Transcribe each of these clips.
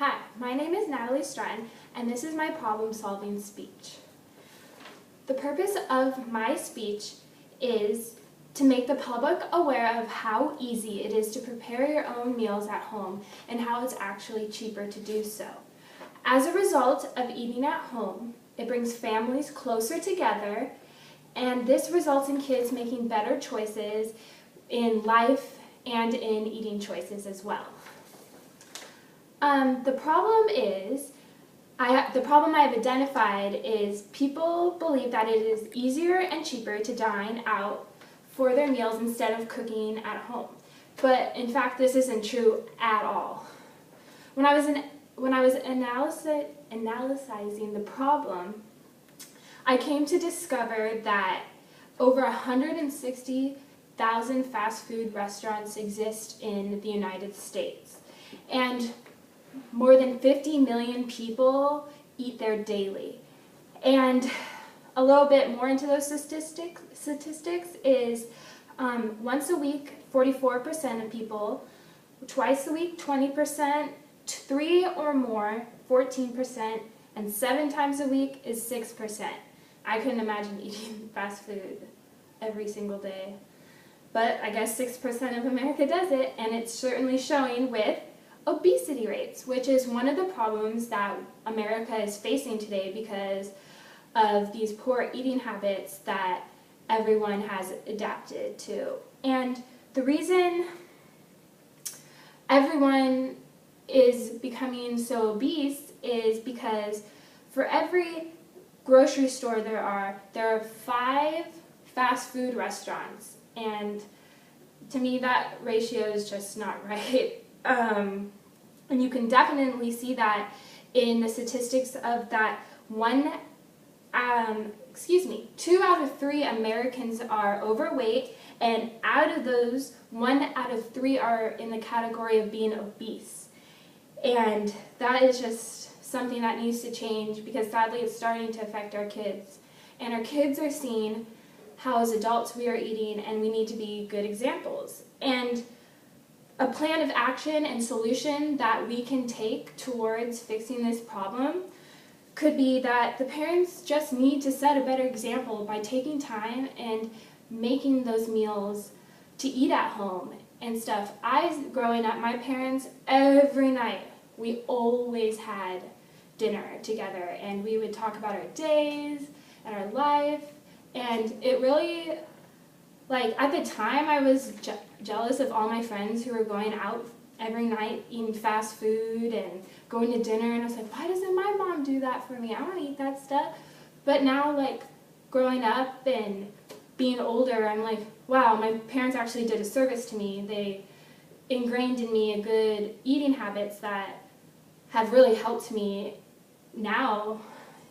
Hi, my name is Natalie Stratton, and this is my problem-solving speech. The purpose of my speech is to make the public aware of how easy it is to prepare your own meals at home and how it's actually cheaper to do so. As a result of eating at home, it brings families closer together, and this results in kids making better choices in life and in eating choices as well. The problem I have identified is people believe that it is easier and cheaper to dine out for their meals instead of cooking at home. But in fact, this isn't true at all. When I was analyzing the problem, I came to discover that over 160,000 fast food restaurants exist in the United States. And more than 50 million people eat there daily. And a little bit more into those statistics is once a week, 44% of people, twice a week, 20%, 3 or more, 14%, and 7 times a week is 6%. I couldn't imagine eating fast food every single day. But I guess 6% of America does it, and it's certainly showing with obesity rates, which is one of the problems that America is facing today because of these poor eating habits that everyone has adapted to. And the reason everyone is becoming so obese is because for every grocery store there are 5 fast food restaurants, and to me that ratio is just not right. And you can definitely see that in the statistics of that 2 out of 3 Americans are overweight, and out of those, 1 out of 3 are in the category of being obese. And that is just something that needs to change because sadly it's starting to affect our kids. And our kids are seeing how as adults we are eating, and we need to be good examples. And a plan of action and solution that we can take towards fixing this problem could be that the parents just need to set a better example by taking time and making those meals to eat at home and stuff. Growing up, my parents, every night, we always had dinner together, and we would talk about our days and our life, and it really, at the time, I was jealous of all my friends who were going out every night eating fast food and going to dinner, and I was like, why doesn't my mom do that for me? I want to eat that stuff. But now, growing up and being older, I'm like, wow, my parents actually did a service to me. They ingrained in me a good eating habits that have really helped me now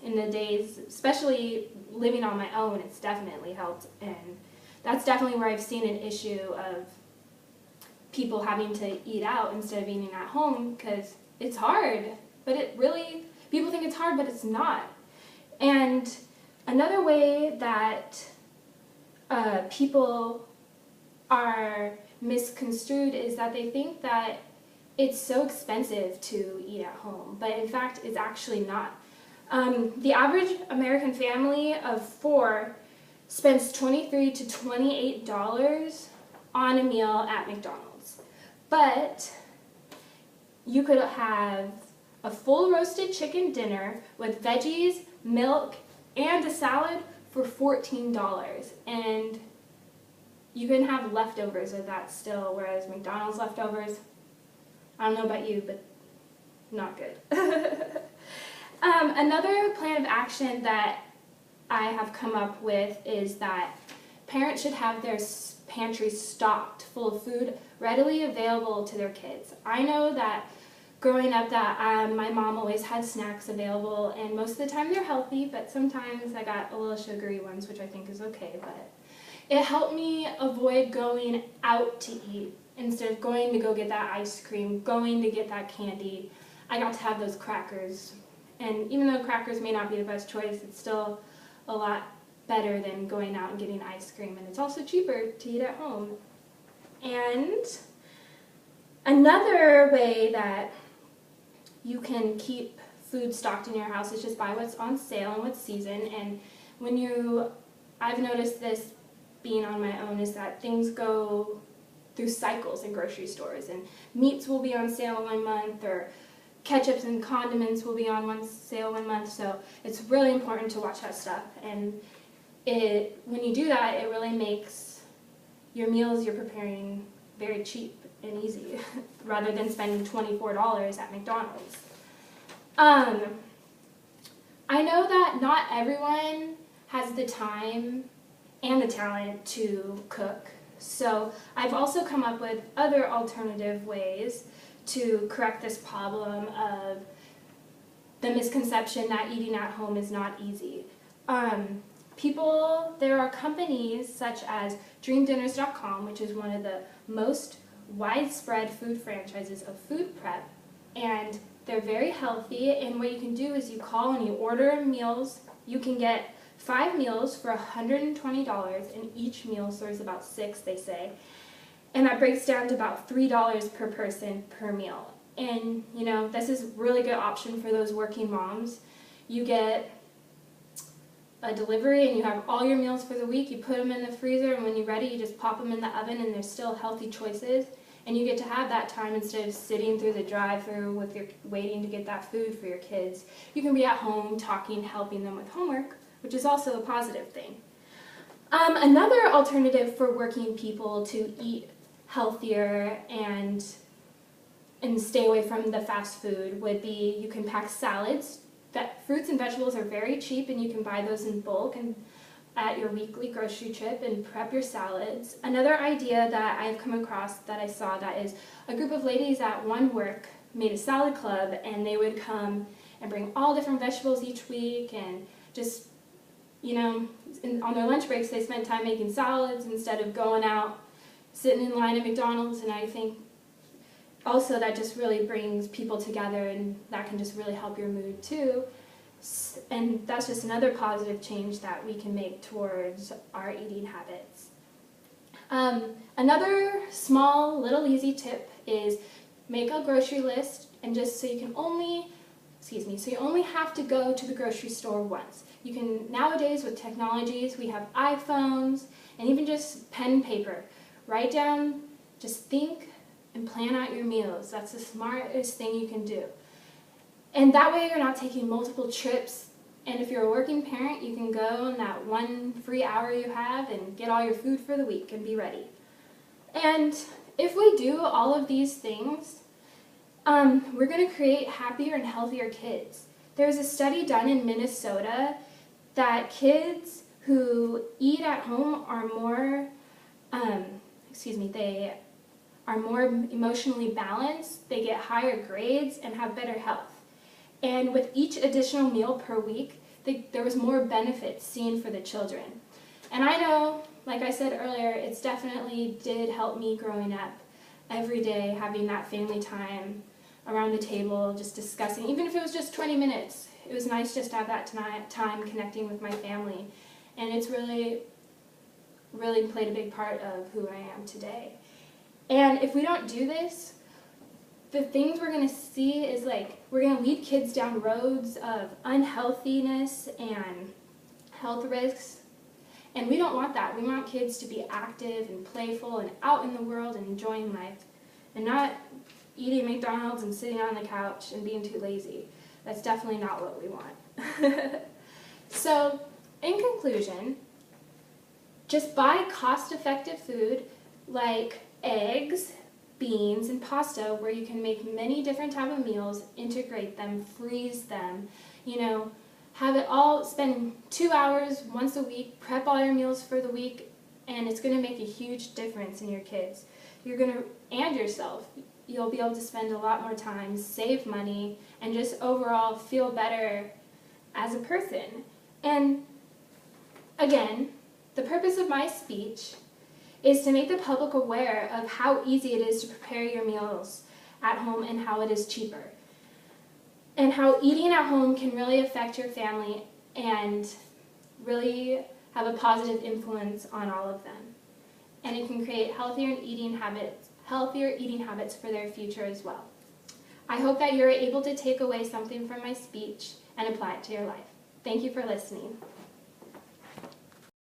in the days, especially living on my own. It's definitely helped, and that's definitely where I've seen an issue of people having to eat out instead of eating at home, because it's hard, but people think it's hard, but it's not. And another way that people are misconstrued is that they think that it's so expensive to eat at home, but in fact it's actually not. The average American family of 4 spends $23 to $28 on a meal at McDonald's. But you could have a full roasted chicken dinner with veggies, milk, and a salad for $14. And you can have leftovers of that still, whereas McDonald's leftovers, I don't know about you, but not good. Another plan of action that I have come up with is that parents should have their pantries stocked full of food readily available to their kids. I know that growing up that my mom always had snacks available, and most of the time they're healthy, but sometimes I got a little sugary ones, which I think is okay, but it helped me avoid going out to eat. Instead of going to go get that ice cream, going to get that candy, I got to have those crackers. And even though crackers may not be the best choice, it's still a lot better than going out and getting ice cream, and it's also cheaper to eat at home. And another way that you can keep food stocked in your house is just buy what's on sale and what's season. And I've noticed this being on my own, is that things go through cycles in grocery stores, and meats will be on sale 1 month, or ketchups and condiments will be on sale 1 month. So it's really important to watch that stuff. And when you do that, it really makes your meals you're preparing very cheap and easy rather than spending $24 at McDonald's. I know that not everyone has the time and the talent to cook, so I've also come up with other alternative ways to correct this problem of the misconception that eating at home is not easy. There are companies such as DreamDinners.com, which is one of the most widespread food franchises of food prep, and they're very healthy. And what you can do is you call and you order meals. You can get 5 meals for $120, and each meal serves about 6, they say. And that breaks down to about $3 per person per meal. And this is a really good option for those working moms. You get a delivery and you have all your meals for the week. You put them in the freezer, and when you're ready, you just pop them in the oven, and they're still healthy choices. And you get to have that time instead of sitting through the drive-through waiting to get that food for your kids. You can be at home talking, helping them with homework, which is also a positive thing. Another alternative for working people to eat healthier and stay away from the fast food would be, you can pack salads. Fruits and vegetables are very cheap, and you can buy those in bulk and at your weekly grocery trip and prep your salads. Another idea that I've come across that I saw, that is a group of ladies at one work made a salad club, and they would come and bring all different vegetables each week, and just on their lunch breaks they spent time making salads instead of going out sitting in line at McDonald's. And I think also that just really brings people together, and that can just really help your mood too. And that's just another positive change that we can make towards our eating habits. Another small little easy tip is make a grocery list, and just so you only have to go to the grocery store once. You can, nowadays with technologies, we have iPhones and even just pen and paper. Write down, just think and plan out your meals. That's the smartest thing you can do. And that way you're not taking multiple trips. And if you're a working parent, you can go in that 1 free hour you have and get all your food for the week and be ready. And if we do all of these things, we're going to create happier and healthier kids. There's a study done in Minnesota that kids who eat at home are more, they are more emotionally balanced, they get higher grades, and have better health. And with each additional meal per week, there was more benefits seen for the children. And I know, like I said earlier, it's definitely did help me growing up. Every day having that family time around the table, just discussing, even if it was just 20 minutes, it was nice just to have that time connecting with my family. And it's really, really played a big part of who I am today. And if we don't do this, the things we're going to see is we're going to lead kids down roads of unhealthiness and health risks. And we don't want that. We want kids to be active and playful and out in the world and enjoying life, and not eating McDonald's and sitting on the couch and being too lazy. That's definitely not what we want. So, in conclusion, just buy cost-effective food like eggs, beans, and pasta, where you can make many different types of meals, integrate them, freeze them, have it all, spend 2 hours once a week, prep all your meals for the week, and it's going to make a huge difference in your kids. And yourself. You'll be able to spend a lot more time, save money, and just overall feel better as a person. And again, the purpose of my speech is to make the public aware of how easy it is to prepare your meals at home and how it is cheaper. And how eating at home can really affect your family and really have a positive influence on all of them. And it can create healthier eating habits for their future as well. I hope that you're able to take away something from my speech and apply it to your life. Thank you for listening.